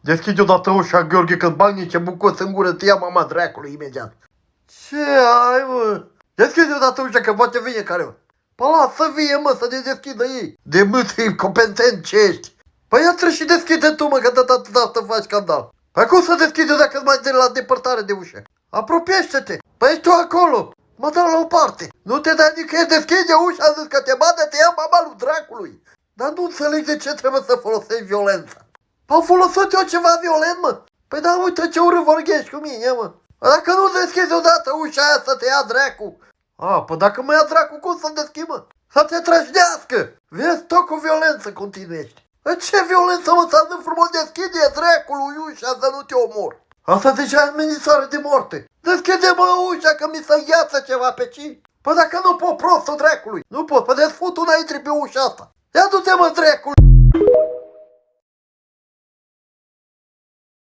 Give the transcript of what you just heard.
Deschide odată ușa, Gheorghe, că banii ce bucos în gură, te ia mama dracului imediat. Ce ai, mă? Deschide odată ușa, că poate vine careva. Păi lasă vie, mă, să ne deschidă ei. De mâți competent ce ești. Păi ia trebuie și deschide tu, mă, că de dată faci scandal. Păi cum să deschide dacă mai de la depărtare de ușă? Apropiește-te. Păi ești tu acolo. Mă dau la o parte. Nu te dai nicăieri, deschide ușa, zis că te bate, te ia mama lui dracului. Dar nu înțeleg de ce trebuie să folosești violența. Păi am folosit eu ceva violent, mă? Păi da, uite ce urât vorbești cu mine, mă. Dacă nu deschizi odată ușa aia să te ia dracu. Păi dacă mă ia dracu, cum să-mi deschid, mă? Să te trăjdească. Vezi, tot cu violență continuești. Ce violență, mă, să nu frumos deschide dracului ușa să nu te omor. Asta deja e amenințare de moarte. Deschide, mă, ușa că mi se îngheață ceva pe ci. Păi dacă nu pot, prostul dracului. Nu pot, păi de-ți fut înainte pe ușa asta. Ia du-te, mă, dracul.